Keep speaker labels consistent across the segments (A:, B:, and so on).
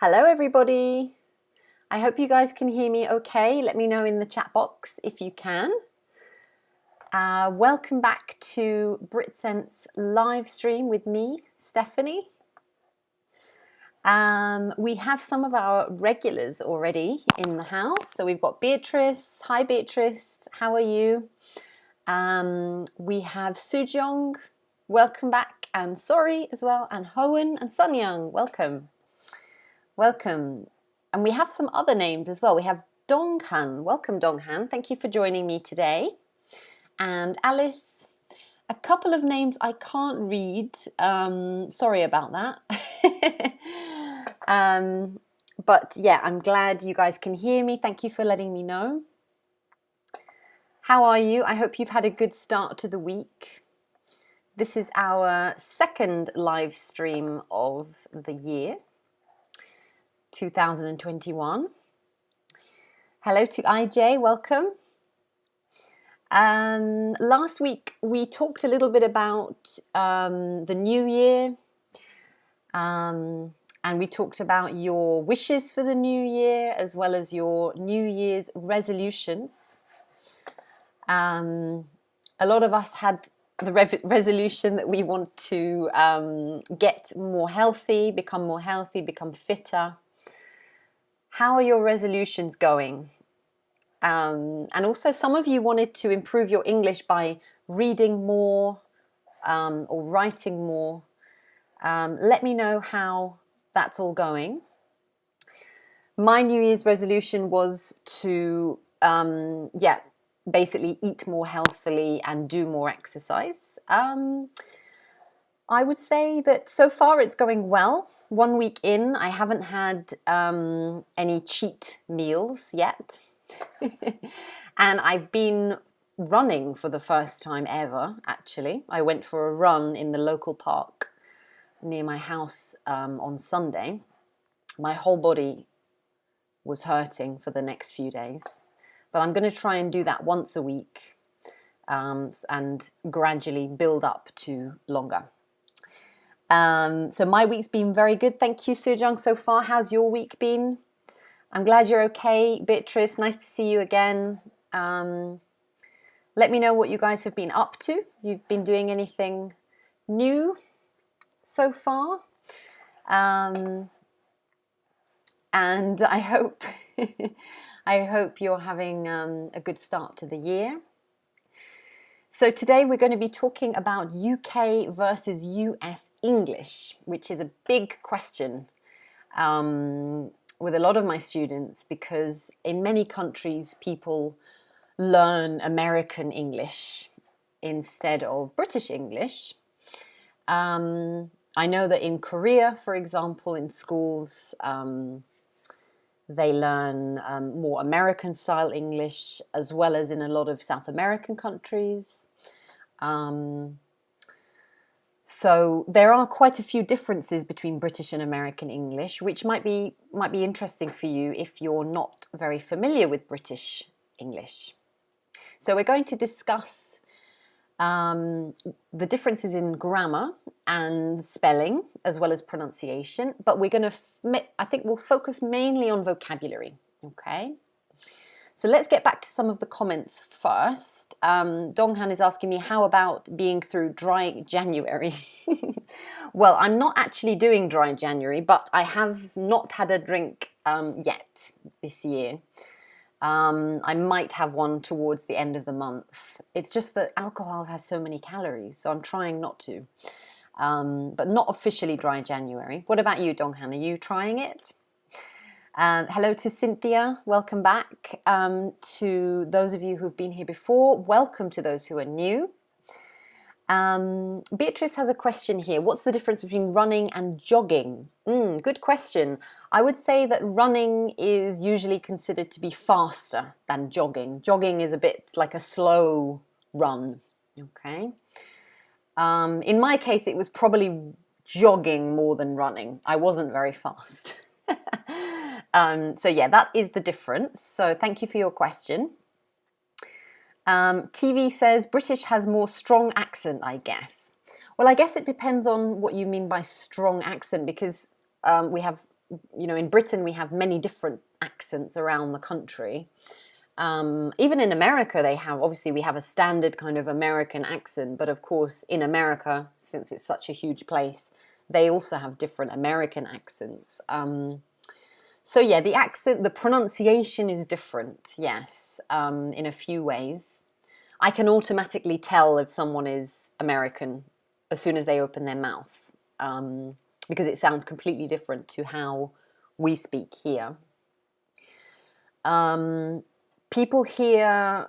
A: Hello everybody. I hope you guys can hear me okay. Let me know in the chat box if you can. Welcome back to Britcent's live stream with me, Stephanie. We have some of our regulars already in the house. So we've got Beatrice. Hi Beatrice, how are you? We have Sujong, welcome back, and Sori as well, and Hoen and Sunyoung, welcome. Welcome. And we have some other names as well. We have Donghan. Welcome, Donghan. Thank you for joining me today. And Alice. A couple of names I can't read. Sorry about that. But yeah, I'm glad you guys can hear me. Thank you for letting me know. How are you? I hope you've had a good start to the week. This is our second live stream of the year. 2021. Hello to IJ, welcome. Last week we talked a little bit about the new year, and we talked about your wishes for the new year as well as your New Year's resolutions. A lot of us had the resolution that we want to get more healthy, become fitter. How are your resolutions going? And also some of you wanted to improve your English by reading more or writing more. Let me know how that's all going. My New Year's resolution was to, basically eat more healthily and do more exercise. I would say that so far it's going well. 1 week in, I haven't had any cheat meals yet. And I've been running for the first time ever, actually. I went for a run in the local park near my house on Sunday. My whole body was hurting for the next few days. But I'm going to try and do that once a week and gradually build up to longer. So my week's been very good. Thank you, Sujong, so far. How's your week been? I'm glad you're okay. Beatrice, nice to see you again. Let me know what you guys have been up to. You've been doing anything new so far? And I hope, I hope you're having a good start to the year. So today we're going to be talking about UK versus US English, which is a big question with a lot of my students, because in many countries people learn American English instead of British English. I know that in Korea, for example, in schools, they learn more American-style English, as well as in a lot of South American countries. So there are quite a few differences between British and American English, which might be interesting for you if you're not very familiar with British English. So we're going to discuss the differences in grammar and spelling, as well as pronunciation, but we're going to, I think we'll focus mainly on vocabulary, okay? So let's get back to some of the comments first. Donghan is asking me, how about being through dry January? Well, I'm not actually doing dry January, but I have not had a drink yet this year. I might have one towards the end of the month. It's just that alcohol has so many calories, so I'm trying not to. But not officially dry January. What about you, Donghan? Are you trying it? Hello to Cynthia. Welcome back. To those of you who've been here before, welcome to those who are new. Beatrice has a question here. What's the difference between running and jogging? Good question. I would say that running is usually considered to be faster than jogging. Jogging is a bit like a slow run, okay? In my case, it was probably jogging more than running. I wasn't very fast. So yeah, that is the difference. So thank you for your question. TV says British has more strong accent, I guess. Well, I guess it depends on what you mean by strong accent, because we have you know, in Britain we have many different accents around the country. Even in America, they have, obviously we have a standard kind of American accent, but of course in America, since it's such a huge place, they also have different American accents. So yeah, the accent, the pronunciation is different, yes, in a few ways. I can automatically tell if someone is American as soon as they open their mouth, because it sounds completely different to how we speak here. People here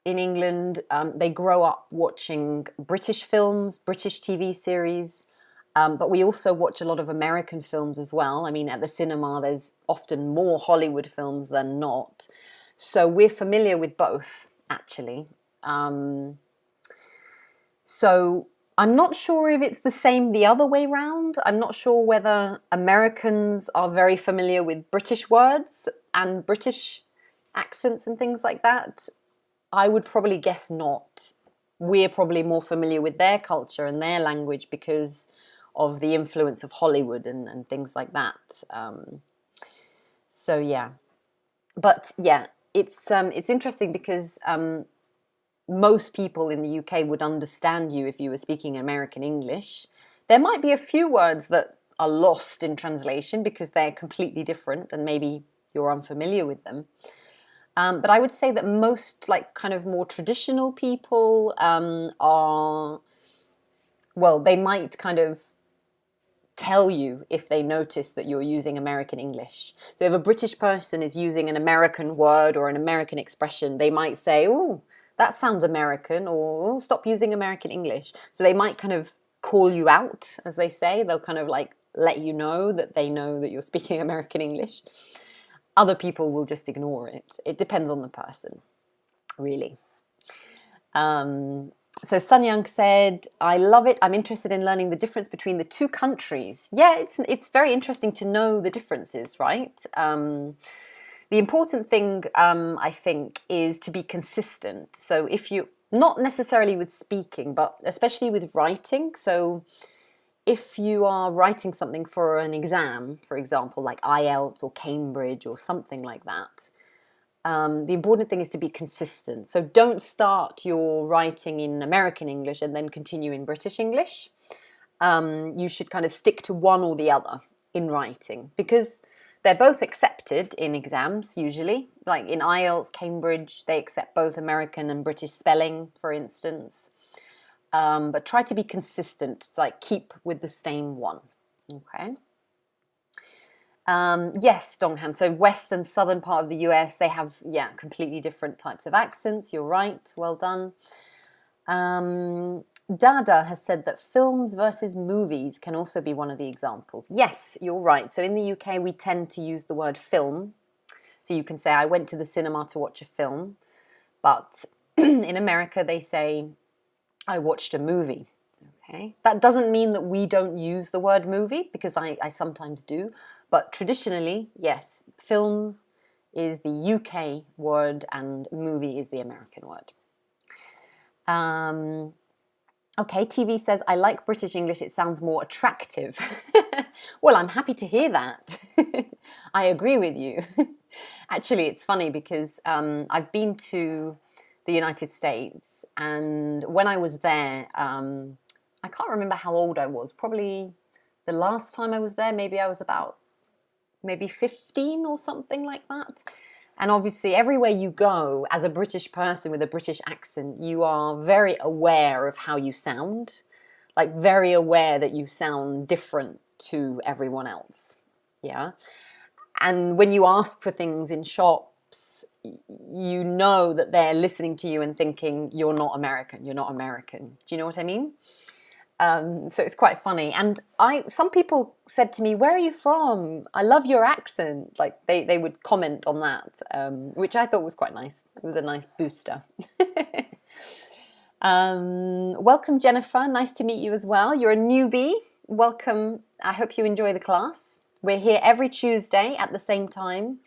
A: in England, they grow up watching British films, British TV series, but we also watch a lot of American films as well. I mean, at the cinema, there's often more Hollywood films than not. So we're familiar with both, actually. So I'm not sure if it's the same the other way round. I'm not sure whether Americans are very familiar with British words and British accents and things like that. I would probably guess not. We're probably more familiar with their culture and their language because of the influence of Hollywood and things like that. So yeah, but yeah, it's interesting because most people in the UK would understand you if you were speaking American English. There might be a few words that are lost in translation because they're completely different and maybe you're unfamiliar with them. But I would say that most like kind of more traditional people are, well, they might kind of tell you if they notice that you're using American English. So if a British person is using an American word or an American expression, they might say, oh, that sounds American, or oh, stop using American English. So they might kind of call you out, as they say. They'll kind of like let you know that you're speaking American English. Other people will just ignore it. It depends on the person, really. So Sun Young said, I love it. I'm interested in learning the difference between the two countries. Yeah, it's very interesting to know the differences, right? The important thing, I think, is to be consistent. So if you, not necessarily with speaking, but especially with writing. So if you are writing something for an exam, for example, like IELTS or Cambridge or something like that, the important thing is to be consistent. So don't start your writing in American English and then continue in British English. You should kind of stick to one or the other in writing because they're both accepted in exams usually. Like in IELTS, Cambridge, they accept both American and British spelling, for instance. But try to be consistent. So like keep with the same one. Okay. Yes, Donghan. So west and southern part of the US, they have, yeah, completely different types of accents. You're right. Well done. Dada has said that films versus movies can also be one of the examples. Yes, you're right. So in the UK, we tend to use the word film. So you can say, I went to the cinema to watch a film. But in America, they say, I watched a movie. Okay. That doesn't mean that we don't use the word movie, because I sometimes do. But traditionally, yes, film is the UK word and movie is the American word. Okay, TV says, I like British English. It sounds more attractive. Well, I'm happy to hear that. I agree with you. Actually, it's funny because I've been to the United States, and when I was there, I can't remember how old I was. Probably the last time I was there, maybe I was about 15 or something like that. And obviously, everywhere you go, as a British person with a British accent, you are very aware of how you sound. Like, very aware that you sound different to everyone else. Yeah. And when you ask for things in shops, you know that they're listening to you and thinking, you're not American, you're not American. Do you know what I mean? So it's quite funny. And some people said to me, where are you from? I love your accent. Like they would comment on that, which I thought was quite nice. It was a nice booster. Welcome, Jennifer. Nice to meet you as well. You're a newbie. Welcome. I hope you enjoy the class. We're here every Tuesday at the same time.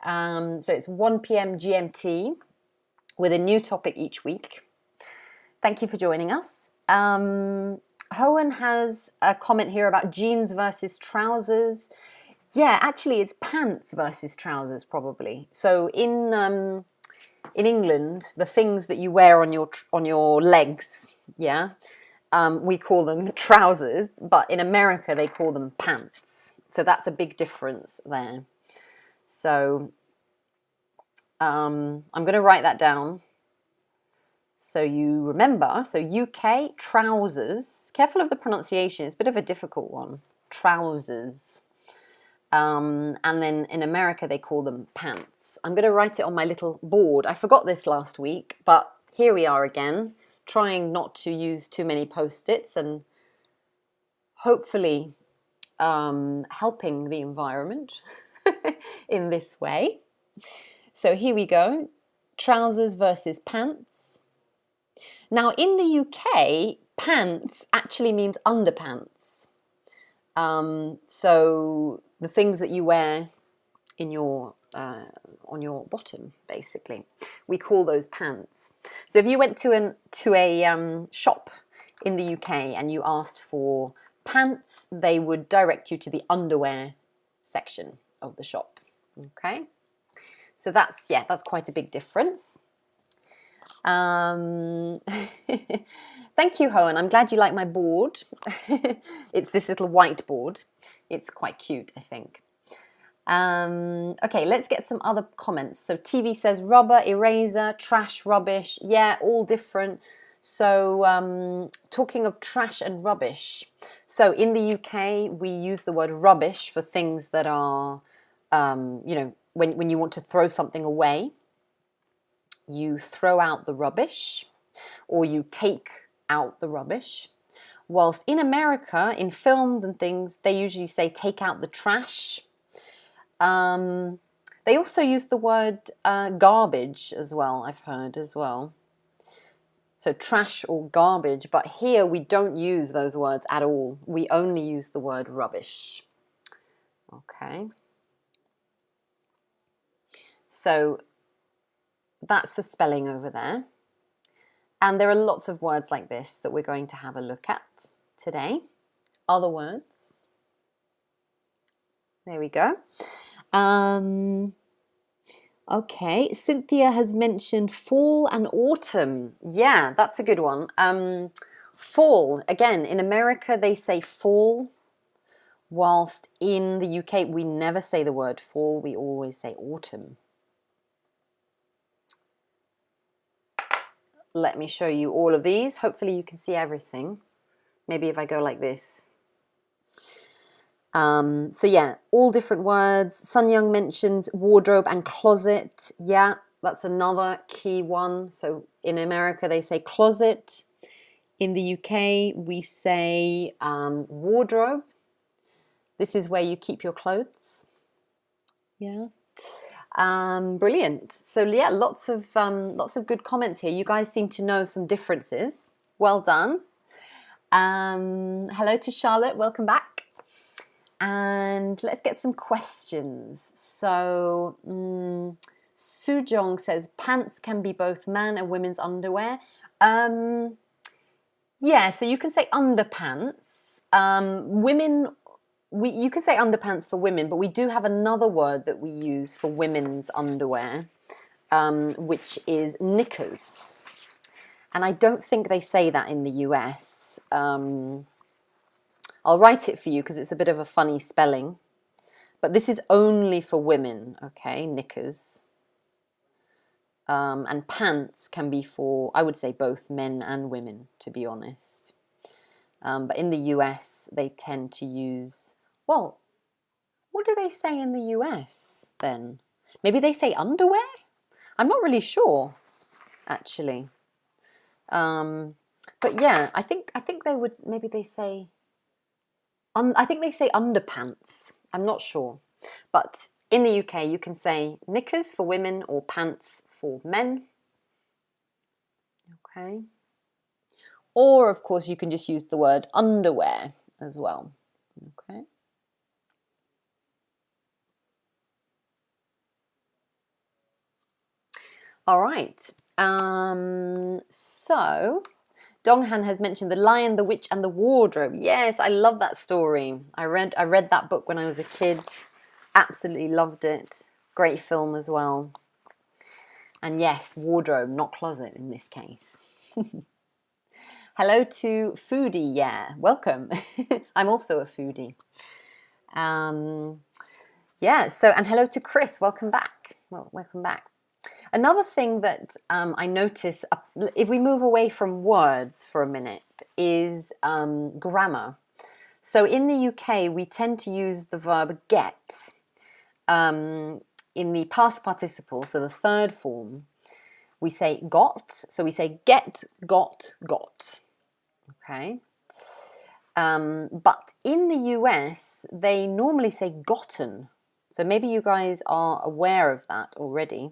A: So it's 1 p.m. GMT with a new topic each week. Thank you for joining us. Hohen has a comment here about jeans versus trousers. Yeah, actually, it's pants versus trousers, probably. So in England, the things that you wear on your legs, yeah, we call them trousers, but in America they call them pants. So that's a big difference there. So I'm going to write that down so you remember. So UK, trousers. Careful of the pronunciation, it's a bit of a difficult one. Trousers. And then in America, they call them pants. I'm going to write it on my little board. I forgot this last week, but here we are again, trying not to use too many Post-its and hopefully helping the environment in this way. So here we go. Trousers versus pants. Now, in the UK, pants actually means underpants. So the things that you wear in your on your bottom, basically, we call those pants. So if you went to a shop in the UK and you asked for pants, they would direct you to the underwear section of the shop. Okay, so that's quite a big difference. Thank you, Hohen. I'm glad you like my board. It's this little whiteboard. It's quite cute, I think. Okay, let's get some other comments. So TV says rubber, eraser, trash, rubbish. Yeah, all different. So talking of trash and rubbish. So in the UK, we use the word rubbish for things that are, you know, when you want to throw something away. You throw out the rubbish or you take out the rubbish. Whilst in America, in films and things, they usually say take out the trash. They also use the word garbage as well, I've heard as well. So trash or garbage, but here we don't use those words at all. We only use the word rubbish. Okay. So that's the spelling over there. And there are lots of words like this that we're going to have a look at today. Other words. There we go. Okay, Cynthia has mentioned fall and autumn. Yeah, that's a good one. Fall, again, in America they say fall, whilst in the UK we never say the word fall, we always say autumn. Let me show you all of these. Hopefully you can see everything. Maybe if I go like this. So yeah, all different words. Sun Young mentions wardrobe and closet. Yeah, that's another key one. So in America they say closet. In the UK we say wardrobe. This is where you keep your clothes. Yeah. Brilliant. So yeah, lots of good comments here. You guys seem to know some differences. Well done. Hello to Charlotte. Welcome back. And let's get some questions. So Sujong says pants can be both man and women's underwear. Yeah, so you can say underpants. Women. You could say underpants for women, but we do have another word that we use for women's underwear, which is knickers. And I don't think they say that in the US. I'll write it for you because it's a bit of a funny spelling. But this is only for women, okay, knickers. And pants can be for, I would say, both men and women, to be honest. But in the US, they tend to use... Well, what do they say in the US then? Maybe they say underwear? I'm not really sure, actually. But yeah, I think they would, maybe they say, I think they say underpants. I'm not sure. But in the UK, you can say knickers for women or pants for men. Okay. Or, of course, you can just use the word underwear as well. Okay. All right. So Donghan has mentioned The Lion, the Witch and the Wardrobe. Yes, I love that story. I read that book when I was a kid. Absolutely loved it. Great film as well. And yes, wardrobe, not closet in this case. Hello to Foodie, yeah, welcome. I'm also a foodie. Yeah, so, and hello to Chris, welcome back. Well, welcome back. Another thing that I notice, if we move away from words for a minute, is grammar. So in the UK, we tend to use the verb get in the past participle, so the third form. We say got, so we say get, got, got. Okay. But in the US, they normally say gotten. So maybe you guys are aware of that already.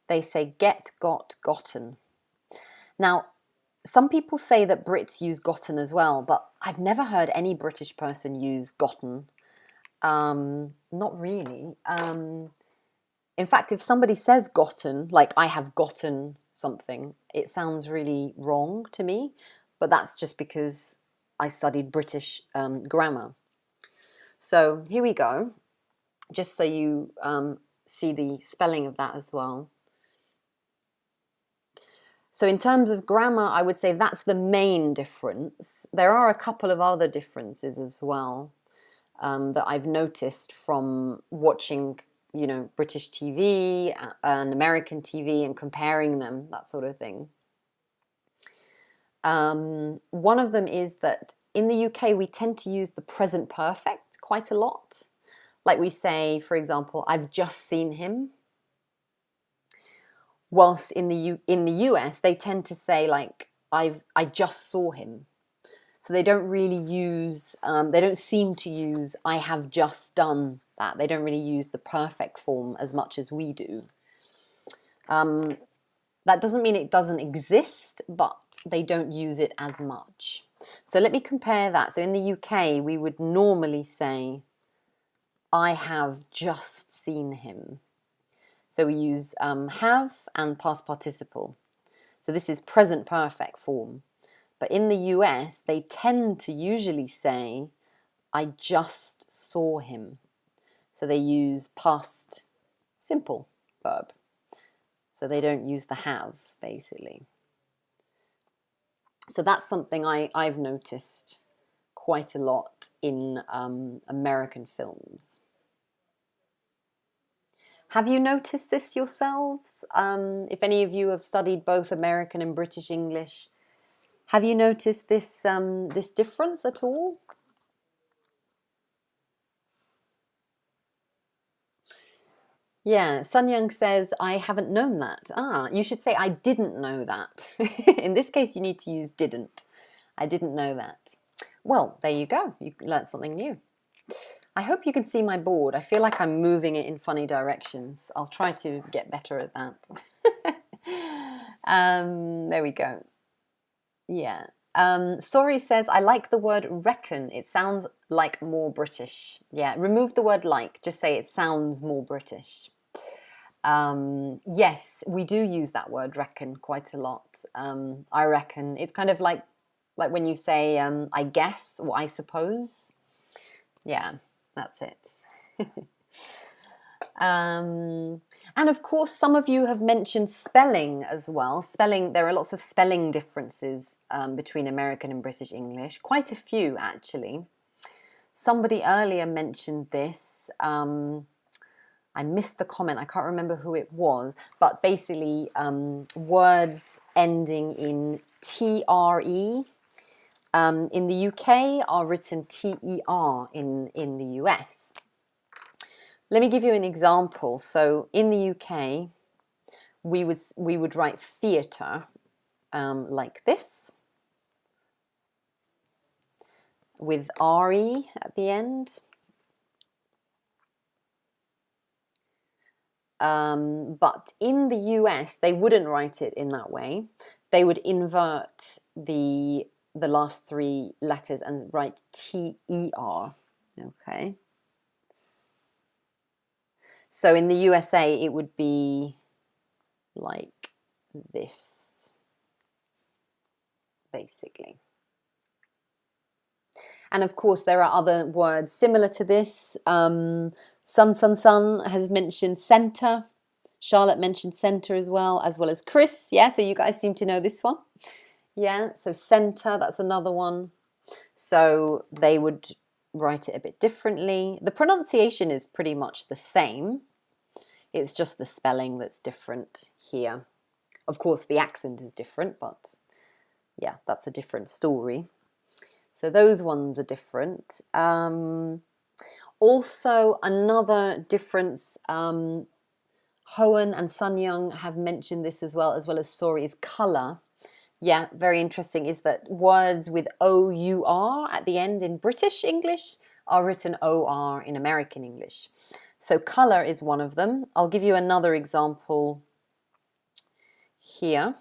A: They say get, got, gotten. Now, some people say that Brits use gotten as well, but I've never heard any British person use gotten. Not really. In fact, if somebody says gotten, like I have gotten something, it sounds really wrong to me, but that's just because I studied British grammar. So here we go, just so you see the spelling of that as well. So in terms of grammar, I would say that's the main difference. There are a couple of other differences as well that I've noticed from watching, you know, British TV and American TV and comparing them, that sort of thing. One of them is that in the UK, we tend to use the present perfect quite a lot. Like we say, for example, I've just seen him. Whilst in the US, they tend to say like I just saw him. So they don't really use, they don't seem to use I have just done that. They don't really use the perfect form as much as we do. That doesn't mean it doesn't exist, but they don't use it as much. So let me compare that. So in the UK, we would normally say I have just seen him. So we use have and past participle. So this is present perfect form. But in the US, they tend to usually say, I just saw him. So they use past simple verb. So they don't use the have, basically. So that's something I've noticed quite a lot in American films. Have you noticed this yourselves? If any of you have studied both American and British English, have you noticed this this difference at all? Yeah, Sun Young says, I haven't known that. Ah, you should say, I didn't know that. In this case, you need to use didn't. I didn't know that. Well, there you go. You learned something new. I hope you can see my board. I feel like I'm moving it in funny directions. I'll try to get better at that. There we go. Yeah. Sorry says, I like the word reckon. It sounds like more British. Yeah, remove the word like. Just say it sounds more British. Yes, we do use that word reckon quite a lot. I reckon. It's kind of like when you say I guess or I suppose. Yeah, that's it. And of course, some of you have mentioned spelling as well. Spelling, there are lots of spelling differences between American and British English. Quite a few, actually. Somebody earlier mentioned this. I missed the comment. I can't remember who it was. But basically, words ending in TRE in the UK are written TER in the US. Let me give you an example. So in the UK, we would write theatre like this, with RE at the end. But in the US, they wouldn't write it in that way. They would invert the last three letters and write TER. Okay. So in the USA, it would be like this, basically. And of course, there are other words similar to this. Sun has mentioned centre. Charlotte mentioned centre as well as Chris. Yeah, so you guys seem to know this one. Yeah, so centre, that's another one. So they would write it a bit differently. The pronunciation is pretty much the same. It's just the spelling that's different here. Of course, the accent is different, but yeah, that's a different story. So those ones are different. Also, another difference, Hoen and Sun Young have mentioned this as well as Sori, is colour. Yeah, very interesting, is that words with O-U-R at the end in British English are written O-R in American English. So colour is one of them. I'll give you another example here.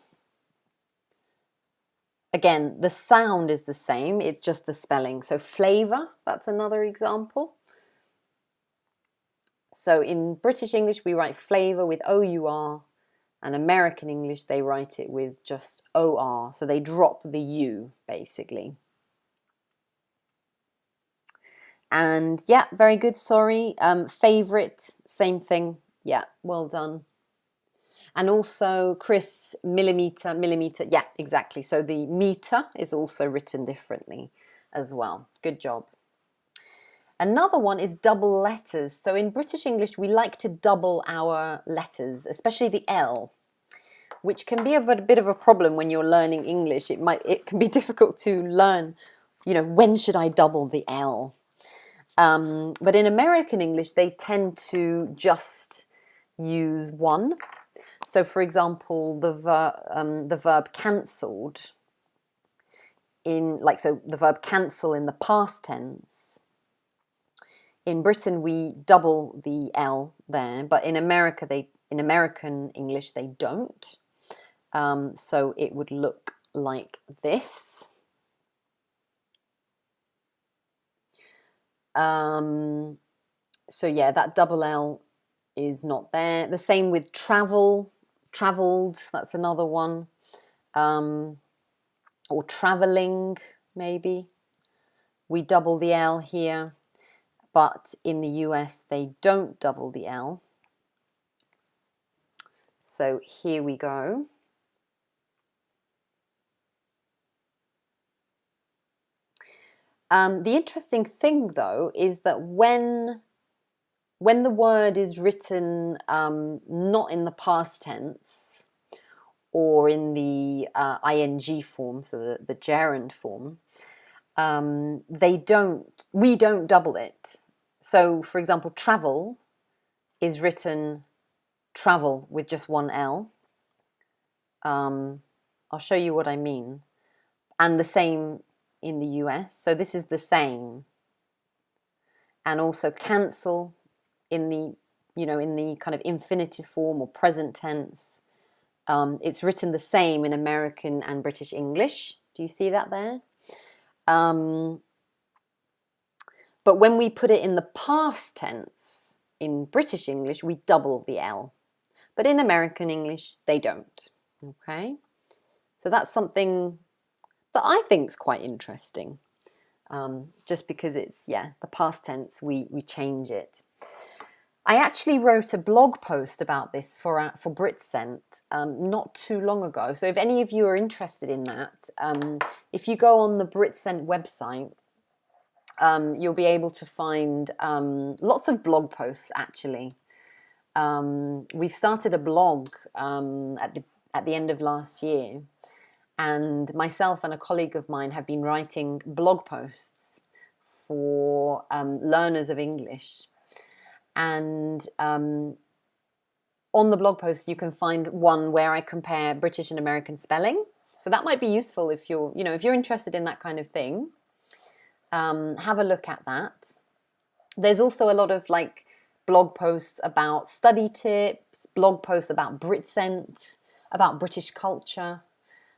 A: Again, the sound is the same, it's just the spelling. So flavour, that's another example. So in British English, we write flavour with O-U-R, and American English, they write it with just O-R. So they drop the U, basically. And yeah, very good, sorry. Favourite, same thing. Yeah, well done. And also, Chris, millimetre, yeah, exactly. So the metre is also written differently as well. Good job. Another one is double letters. So in British English, we like to double our letters, especially the L, which can be a bit of a problem when you're learning English. It can be difficult to learn, when should I double the L? But in American English, they tend to just use one. So, for example, the verb cancelled the verb cancel in the past tense. In Britain, we double the L there, but in American English, they don't. So it would look like this. So yeah, that double L is not there. The same with travel, travelled, that's another one. Or travelling, maybe. We double the L here, but in the US they don't double the L. So here we go. The interesting thing, though, is that when the word is written not in the past tense or in the ing form, so the gerund form, we don't double it. So, for example, travel is written travel with just one L. I'll show you what I mean. And the same in the US. So this is the same. And also cancel in the kind of infinitive form or present tense. It's written the same in American and British English. Do you see that there? But when we put it in the past tense in British English, we double the L. But in American English, they don't. Okay? So that's something that I think is quite interesting. Just because it's, the past tense, we change it. I actually wrote a blog post about this for Britcent not too long ago. So if any of you are interested in that, if you go on the Britcent website, you'll be able to find lots of blog posts, actually. We've started a blog at the end of last year, and myself and a colleague of mine have been writing blog posts for learners of English. And on the blog post, you can find one where I compare British and American spelling. So that might be useful if you're interested in that kind of thing. Have a look at that. There's also a lot of blog posts about study tips, blog posts about Britcent, about British culture.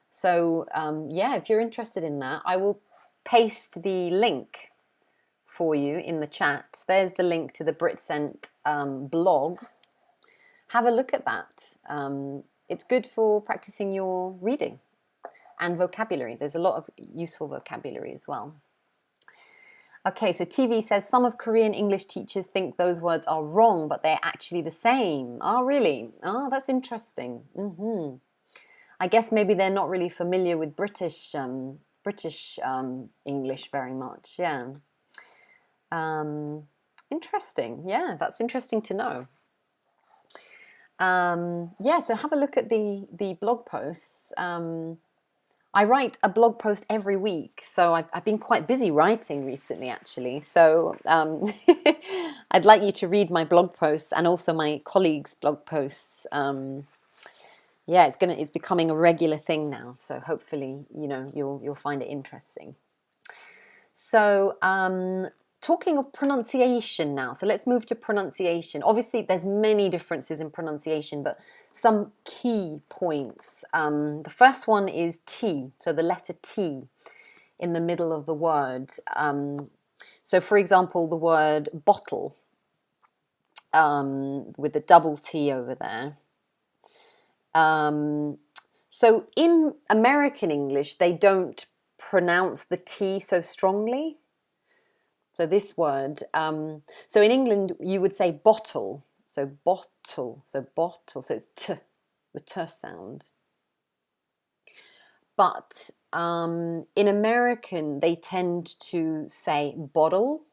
A: So if you're interested in that, I will paste the link for you in the chat. There's the link to the Britcent blog. Have a look at that. It's good for practicing your reading and vocabulary. There's a lot of useful vocabulary as well. Okay, so TV says some of Korean English teachers think those words are wrong, but they're actually the same. Oh, really? Oh, that's interesting. I guess maybe they're not really familiar with British English very much. Yeah. Interesting. Yeah, that's interesting to know. Yeah, so have a look at the blog posts. I write a blog post every week, so I've been quite busy writing recently, actually. So I'd like you to read my blog posts and also my colleagues' blog posts. Yeah, it's becoming a regular thing now. So hopefully, you'll find it interesting. So talking of pronunciation now, so let's move to pronunciation. Obviously, there's many differences in pronunciation, but some key points. The first one is T, so the letter T in the middle of the word. So, for example, the word bottle with the double T over there. So in American English, they don't pronounce the T so strongly. So this word, so in England, you would say bottle. So bottle, so bottle. So it's T, the T sound. But in American, they tend to say bottle,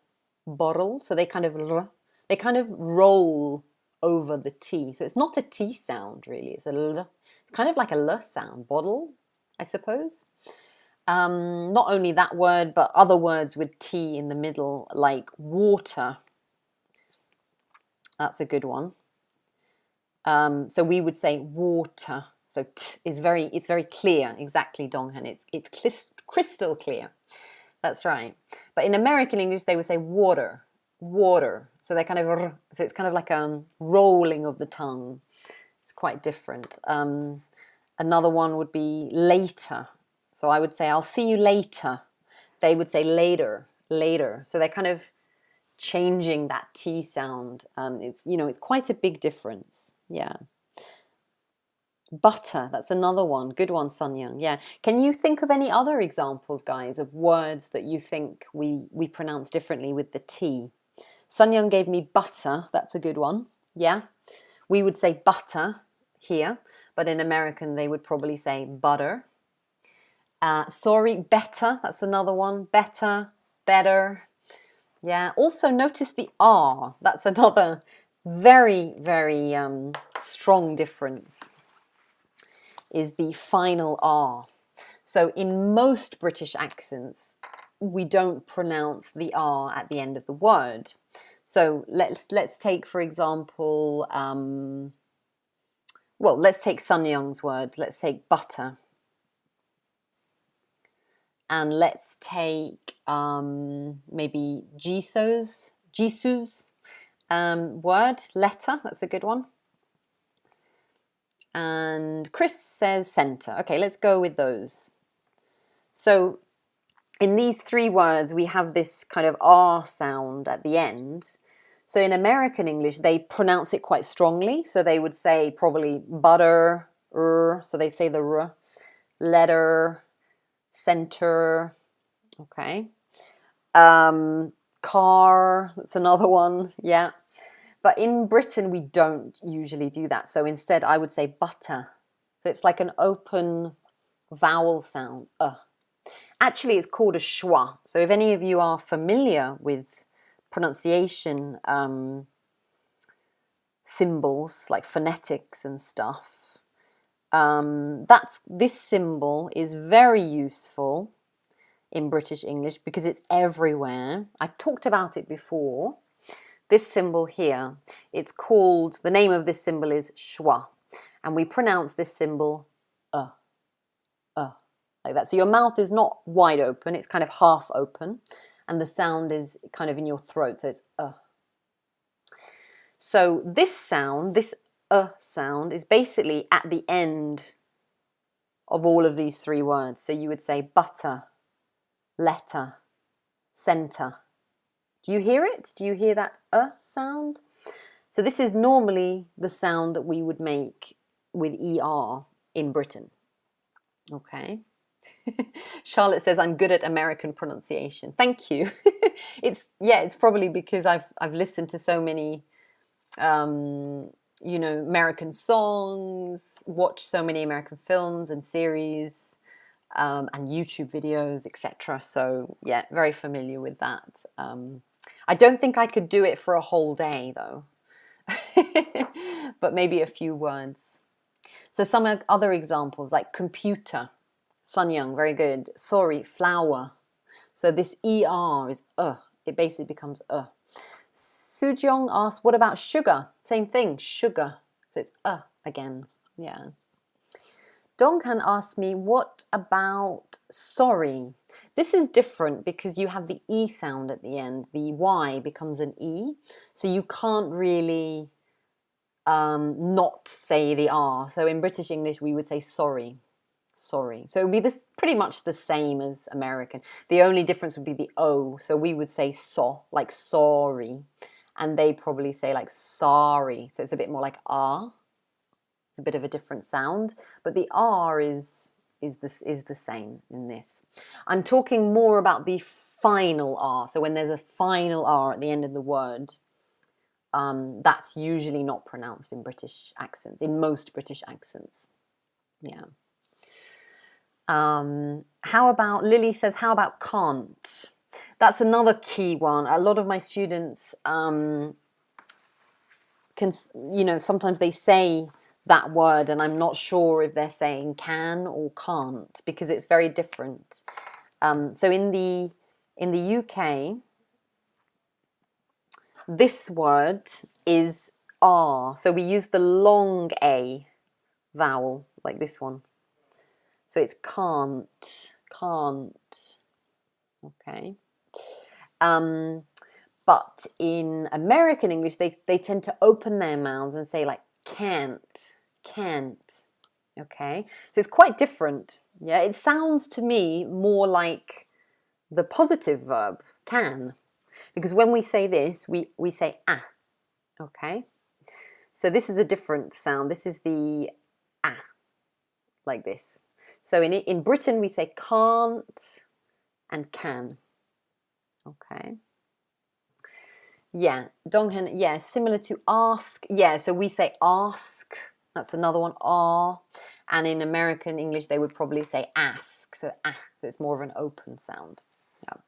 A: bottle. So they kind of roll over the T. So it's not a T sound, really. It's kind of like a L sound, bottle, I suppose. Not only that word, but other words with T in the middle, like water. That's a good one. So we would say water. So T is it's very clear. Exactly, Donghan. It's crystal clear. That's right. But in American English, they would say water, water. So they're so it's kind of like a rolling of the tongue. It's quite different. Another one would be later. So I would say, I'll see you later. They would say later, later. So they're kind of changing that T sound. It's quite a big difference. Yeah. Butter, that's another one. Good one, Sun Young. Yeah. Can you think of any other examples, guys, of words that you think we pronounce differently with the T? Sun Young gave me butter. That's a good one. Yeah. We would say butter here, but in American, they would probably say butter. Sorry, better. That's another one. Better, better. Yeah. Also notice the R. That's another very, very strong difference, is the final R. So in most British accents, we don't pronounce the R at the end of the word. So let's take, for example, let's take Sun Young's word. Let's take butter. And let's take maybe Jisu's word, letter. That's a good one. And Chris says center. Okay, let's go with those. So in these three words, we have this kind of R sound at the end. So in American English, they pronounce it quite strongly. So they would say probably butter, so they say the R, letter, center, okay. Car, that's another one, yeah. But in Britain, we don't usually do that. So instead, I would say butter. So it's like an open vowel sound, Actually, it's called a schwa. So if any of you are familiar with pronunciation symbols, like phonetics and stuff, this symbol is very useful in British English because it's everywhere. I've talked about it before. This symbol here, the name of this symbol is schwa. And we pronounce this symbol like that. So your mouth is not wide open, it's kind of half open. And the sound is kind of in your throat, so it's So this sound, this sound, is basically at the end of all of these three words. So you would say butter, letter, center. Do you hear it? Do you hear that sound? So this is normally the sound that we would make with ER in Britain. Okay. Charlotte says I'm good at American pronunciation. Thank you. It's probably because I've listened to so many you know, American songs, watched so many American films and series, and YouTube videos, etc. So yeah, very familiar with that. I don't think I could do it for a whole day though, but maybe a few words. So some other examples like computer, Sun Young, very good. Sorry, flower. So this ER is it basically becomes Sujong asked, what about sugar? Same thing, sugar. So it's again, yeah. Donghan asked me, what about sorry? This is different because you have the E sound at the end. The Y becomes an E. So you can't really not say the R. So in British English, we would say sorry. Sorry. So it would be this pretty much the same as American. The only difference would be the O. So we would say like sorry. And they probably say like sorry. So it's a bit more like R. It's a bit of a different sound. But the R is the same in this. I'm talking more about the final R. So when there's a final R at the end of the word, that's usually not pronounced in British accents, in most British accents. Yeah. How about, Lily says, how about can't? That's another key one. A lot of my students can, you know, sometimes they say that word and I'm not sure if they're saying can or can't because it's very different. So in the UK, this word is R. So we use the long A vowel like this one. So it's can't. Okay. But in American English, they tend to open their mouths and say like can't. Okay. So it's quite different. Yeah. It sounds to me more like the positive verb can. Because when we say this, we say ah. Okay. So this is a different sound. This is the ah, like this. So in Britain, we say can't and can. Okay. Yeah, Donghan, yeah, similar to ask. Yeah, so we say ask. That's another one, R. And in American English, they would probably say ask. So ah, so it's more of an open sound. Yeah.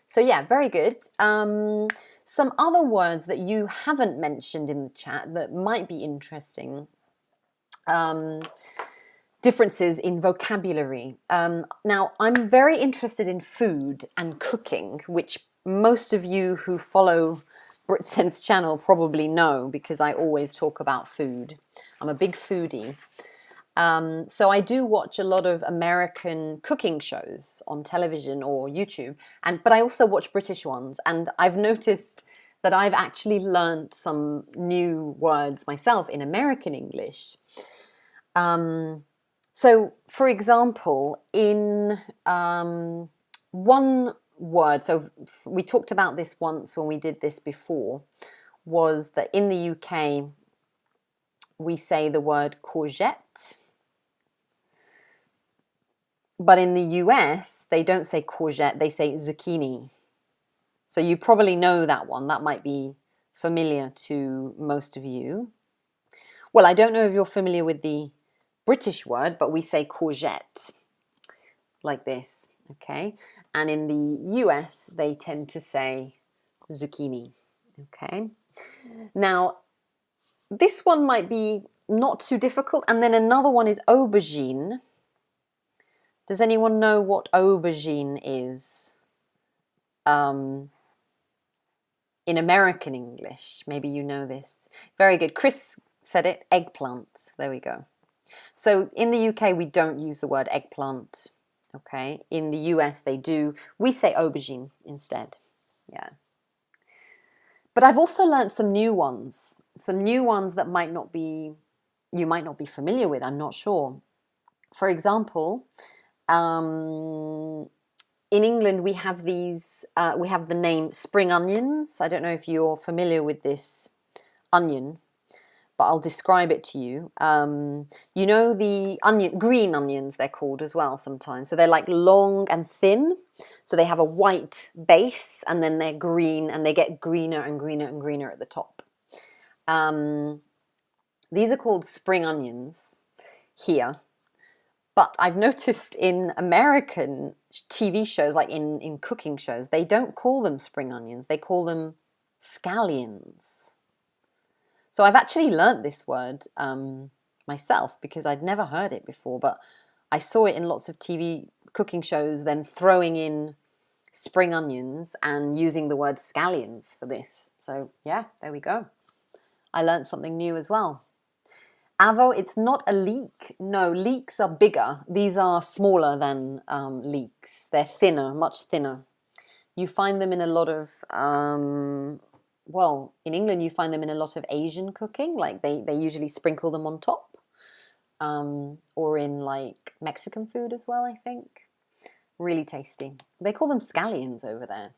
A: So yeah, very good. Some other words that you haven't mentioned in the chat that might be interesting. Differences in vocabulary. Now, I'm very interested in food and cooking, which most of you who follow Britcent's channel probably know because I always talk about food. I'm a big foodie. So I do watch a lot of American cooking shows on television or YouTube, but I also watch British ones, and I've noticed that I've actually learned some new words myself in American English. So, for example, in one word, so we talked about this once when we did this before, was that in the UK, we say the word courgette. But in the US, they don't say courgette, they say zucchini. So you probably know that one. That might be familiar to most of you. Well, I don't know if you're familiar with the British word, but we say courgette like this, okay? And in the US, they tend to say zucchini, okay? Now, this one might be not too difficult. And then another one is aubergine. Does anyone know what aubergine is? In American English, maybe you know this. Very good. Chris said it, eggplant. There we go. So in the UK, we don't use the word eggplant, okay? In the US, they do. We say aubergine instead, yeah. But I've also learned some new ones that you might not be familiar with, I'm not sure. For example, in England, we have we have the name spring onions. I don't know if you're familiar with this onion, but I'll describe it to you. You know the green onions, they're called as well sometimes. So they're like long and thin. So they have a white base and then they're green and they get greener and greener and greener at the top. These are called spring onions here. But I've noticed in American TV shows, like in cooking shows, they don't call them spring onions. They call them scallions. So I've actually learnt this word myself because I'd never heard it before, but I saw it in lots of TV cooking shows, them throwing in spring onions and using the word scallions for this. So yeah, there we go. I learnt something new as well. Avo, it's not a leek. No, leeks are bigger. These are smaller than leeks. They're thinner, much thinner. You find them in a lot of well, in England, you find them in a lot of Asian cooking. Like they usually sprinkle them on top. Or in like Mexican food as well, I think. Really tasty. They call them scallions over there.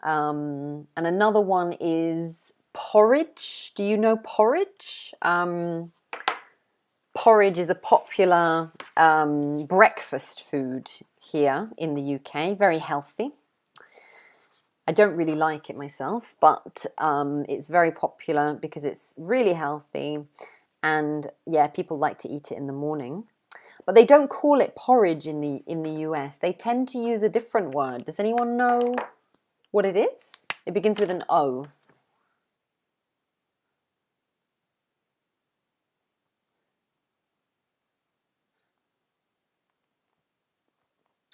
A: And another one is porridge. Do you know porridge? Porridge is a popular breakfast food here in the UK. Very healthy. I don't really like it myself, but it's very popular because it's really healthy, and yeah, people like to eat it in the morning. But they don't call it porridge in the US. They tend to use a different word. Does anyone know what it is? It begins with an O.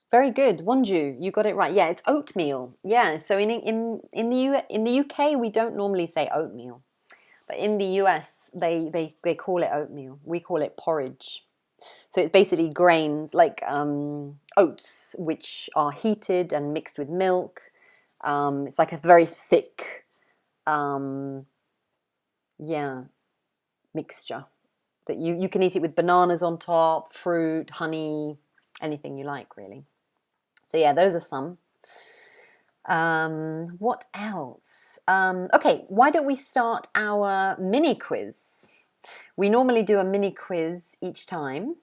A: Very good, Wonju. You got it right. Yeah, it's oatmeal. Yeah. So in the UK we don't normally say oatmeal, but in the US they call it oatmeal. We call it porridge. So it's basically grains like oats, which are heated and mixed with milk. It's like a very thick, yeah, mixture that you can eat it with bananas on top, fruit, honey, anything you like, really. So yeah, those are some. What else? Okay, why don't we start our mini quiz? We normally do a mini quiz each time,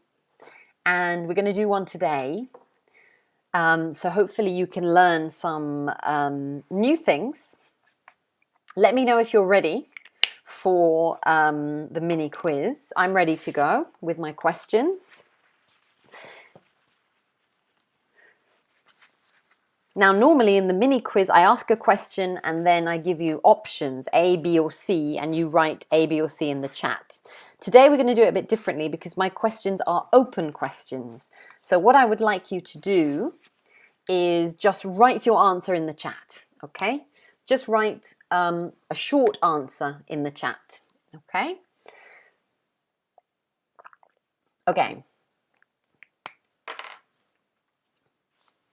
A: and we're going to do one today. So hopefully you can learn some new things. Let me know if you're ready for the mini quiz. I'm ready to go with my questions. Now, normally in the mini quiz, I ask a question and then I give you options, A, B, or C, and you write A, B, or C in the chat. Today, we're going to do it a bit differently because my questions are open questions. So what I would like you to do is just write your answer in the chat, okay? Just write a short answer in the chat, okay? Okay.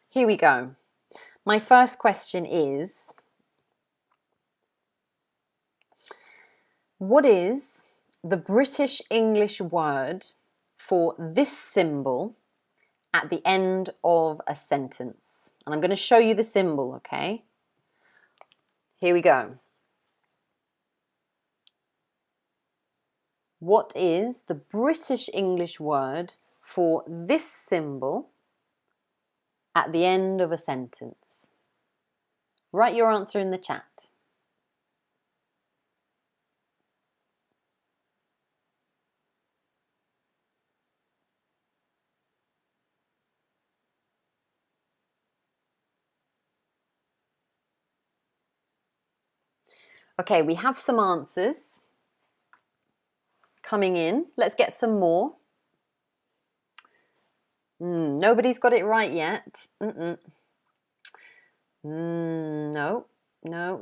A: Here we go. My first question is, what is the British English word for this symbol at the end of a sentence? And I'm going to show you the symbol, okay? Here we go. What is the British English word for this symbol at the end of a sentence? Write your answer in the chat. Okay, we have some answers coming in. Let's get some more. Nobody's got it right yet. No,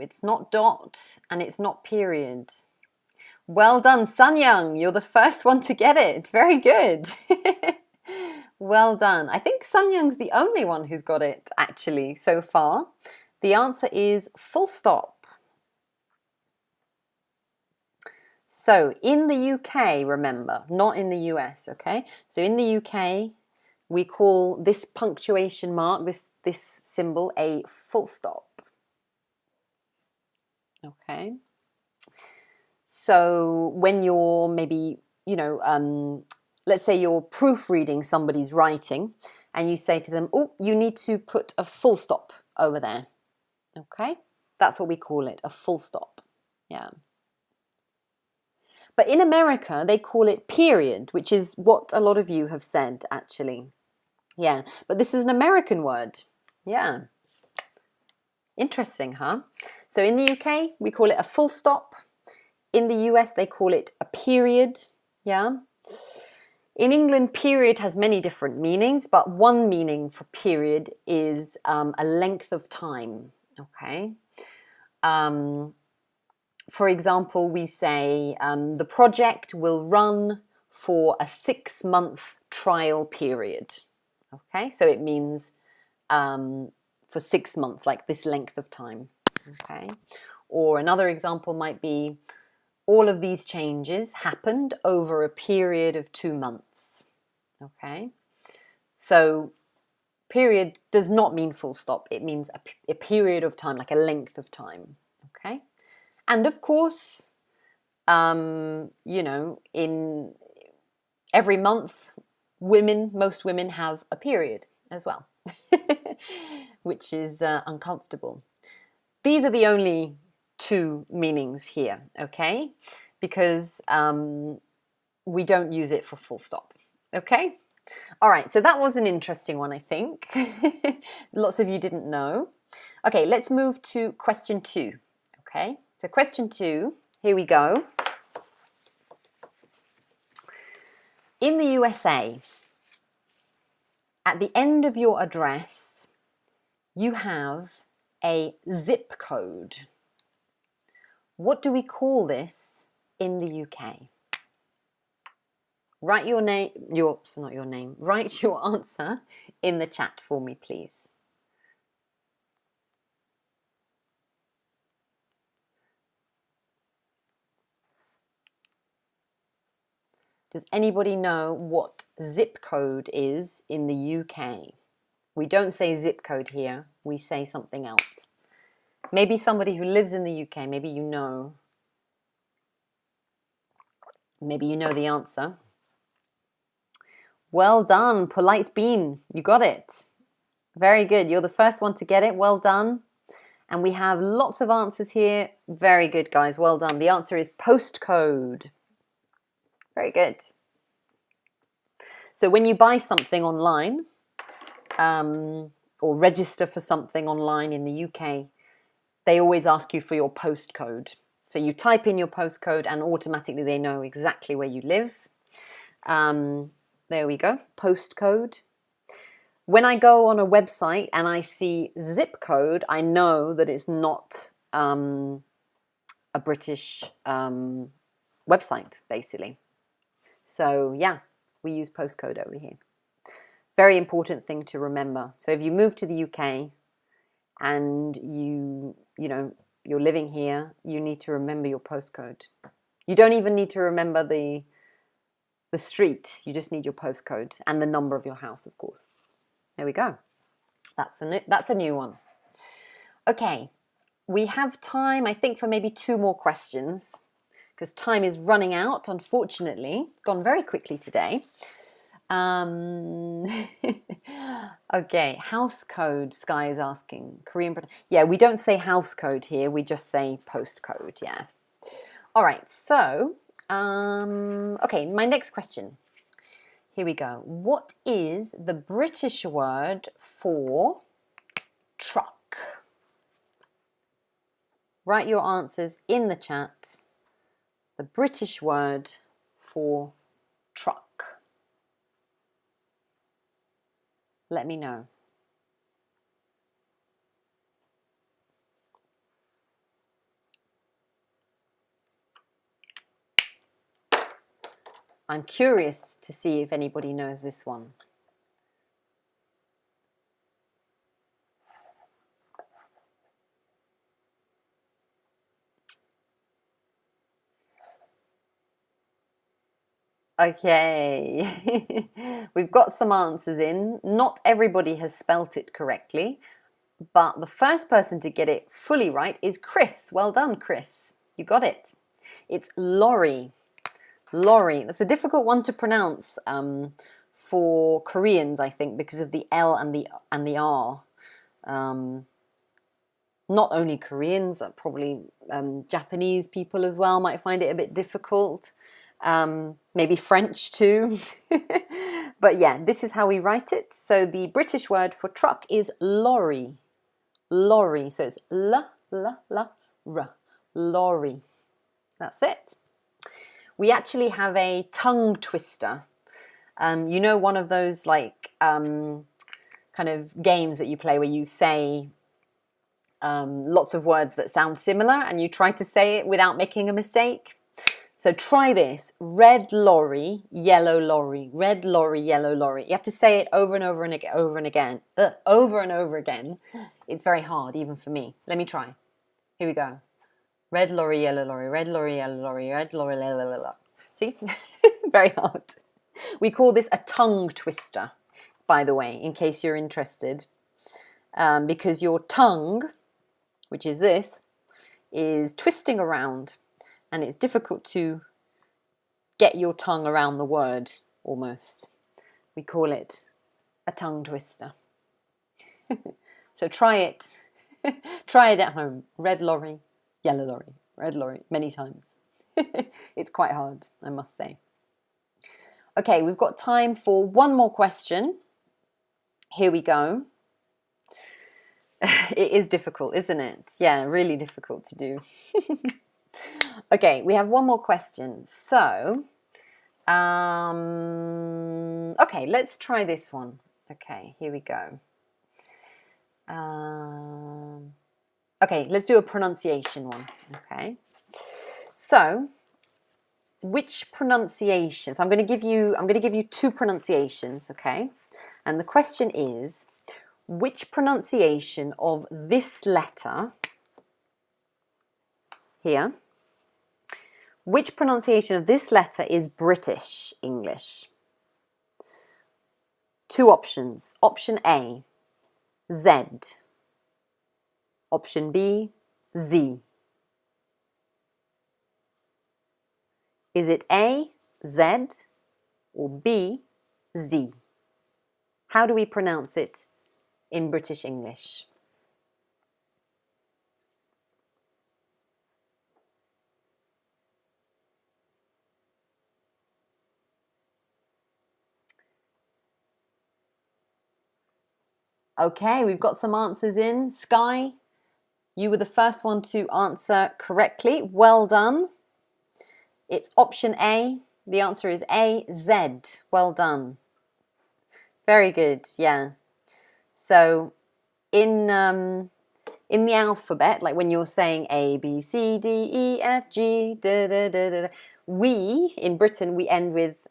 A: it's not dot and it's not period. Well done, Sanyang. You're the first one to get it. Very good. Well done. I think Sanyang's the only one who's got it, actually, so far. The answer is full stop. So in the UK, remember, not in the US, okay? So in the UK, we call this punctuation mark, this symbol, a full stop. Okay. So when you're maybe, let's say you're proofreading somebody's writing and you say to them, oh, you need to put a full stop over there. Okay, that's what we call it, a full stop. Yeah. But in America, they call it period, which is what a lot of you have said, actually. Yeah, but this is an American word. Yeah. Interesting, huh? So in the UK, we call it a full stop. In the US, they call it a period. Yeah. In England, period has many different meanings, but one meaning for period is a length of time. Okay. For example, we say the project will run for a 6-month trial period. Okay, so it means for 6 months, like this length of time. Okay, or another example might be all of these changes happened over a period of 2 months. Okay, so period does not mean full stop. It means a period of time, like a length of time. Okay. And of course, in every month, most women have a period as well, which is uncomfortable. These are the only 2 meanings here, okay? Because we don't use it for full stop, okay? All right, so that was an interesting one, I think. Lots of you didn't know. Okay, let's move to question 2, okay? So question 2, here we go. In the USA, at the end of your address, you have a zip code. What do we call this in the UK? Write your name, write your answer in the chat for me, please. Does anybody know what zip code is in the UK? We don't say zip code here, we say something else. Maybe somebody who lives in the UK, maybe you know. Maybe you know the answer. Well done, polite bean, you got it. Very good, you're the first one to get it, well done. And we have lots of answers here. Very good, guys, well done. The answer is postcode. Very good. So when you buy something online or register for something online in the UK, they always ask you for your postcode. So you type in your postcode and automatically they know exactly where you live. There we go, postcode. When I go on a website and I see zip code, I know that it's not a British website, basically. So yeah, we use postcode over here. Very important thing to remember. So if you move to the UK and you're living here, you need to remember your postcode. You don't even need to remember the street. You just need your postcode and the number of your house, of course. There we go. That's a new one. Okay, we have time, I think, for maybe 2 more questions because time is running out, unfortunately. It's gone very quickly today. Okay, house code, Sky is asking. Korean, yeah, we don't say house code here, we just say postcode, yeah. All right, so, okay, my next question. Here we go. What is the British word for truck? Write your answers in the chat. The British word for truck. Let me know. I'm curious to see if anybody knows this one. Okay, we've got some answers in. Not everybody has spelt it correctly, but the first person to get it fully right is Chris. Well done, Chris. You got it. It's lorry. Lorry. That's a difficult one to pronounce for Koreans, I think, because of the L and the R. Not only Koreans, probably Japanese people as well might find it a bit difficult. Maybe French too. But yeah, this is how we write it. So the British word for truck is lorry. Lorry. So it's r. Lorry. That's it. We actually have a tongue twister. You know, one of those like kind of games that you play where you say lots of words that sound similar and you try to say it without making a mistake. So try this. Red lorry, yellow lorry. Red lorry, yellow lorry. You have to say it over and over and again, over and over again. It's very hard, even for me. Let me try. Here we go. Red lorry, yellow lorry. Red lorry, yellow lorry. Red lorry, yellow lorry. See? Very hard. We call this a tongue twister, by the way, in case you're interested. Because your tongue, which is this, is twisting around. And it's difficult to get your tongue around the word, almost. We call it a tongue twister. So try it. Try it at home. Red lorry, yellow lorry, red lorry, many times. It's quite hard, I must say. Okay, we've got time for one more question. Here we go. It is difficult, isn't it? Yeah, really difficult to do. Okay, we have one more question. So, okay, let's try this one. Okay, here we go. Okay, let's do a pronunciation one. Okay, so which pronunciations? I'm going to give you two pronunciations. Okay, and the question is, which pronunciation of this letter here? Which pronunciation of this letter is British English? Two options. Option A, Z. Option B, Z. Is it A, Z, or B, Z? How do we pronounce it in British English? Okay, we've got some answers in. Sky, you were the first one to answer correctly. Well done. It's option A. The answer is A, Z. Well done. Very good, yeah. So in the alphabet, like when you're saying A, B, C, D, E, F, G, da, da, da, da, we, in Britain, we end with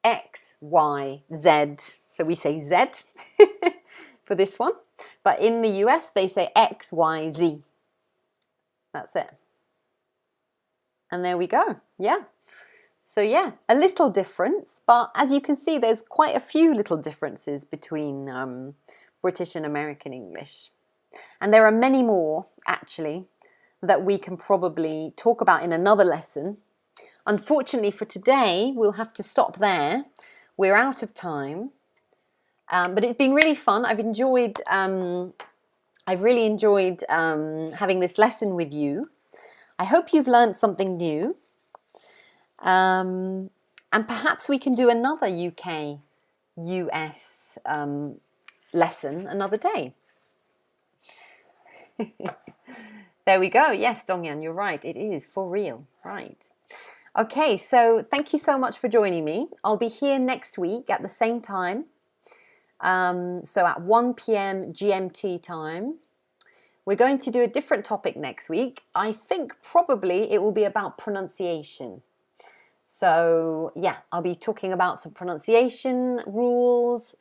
A: X, Y, Z. So we say Z for this one. But in the US, they say X, Y, Z. That's it. And there we go. Yeah. So yeah, a little difference. But as you can see, there's quite a few little differences between British and American English. And there are many more, actually, that we can probably talk about in another lesson. Unfortunately for today, we'll have to stop there. We're out of time. But it's been really fun. I've really enjoyed having this lesson with you. I hope you've learned something new. And perhaps we can do another UK, US lesson another day. There we go. Yes, Dongyan, you're right. It is for real. Right. Okay, so thank you so much for joining me. I'll be here next week at the same time. So at 1 p.m. GMT time. We're going to do a different topic next week. I think probably it will be about pronunciation. So yeah, I'll be talking about some pronunciation rules,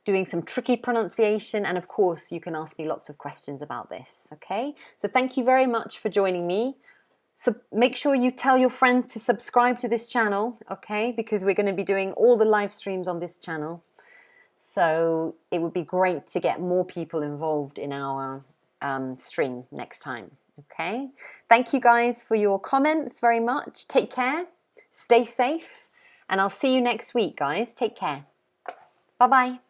A: doing some tricky pronunciation, and of course you can ask me lots of questions about this, okay? So thank you very much for joining me. So make sure you tell your friends to subscribe to this channel, okay? Because we're going to be doing all the live streams on this channel. So it would be great to get more people involved in our stream next time. Okay, thank you guys for your comments very much. Take care, stay safe, and I'll see you next week, guys. Take care. Bye-bye.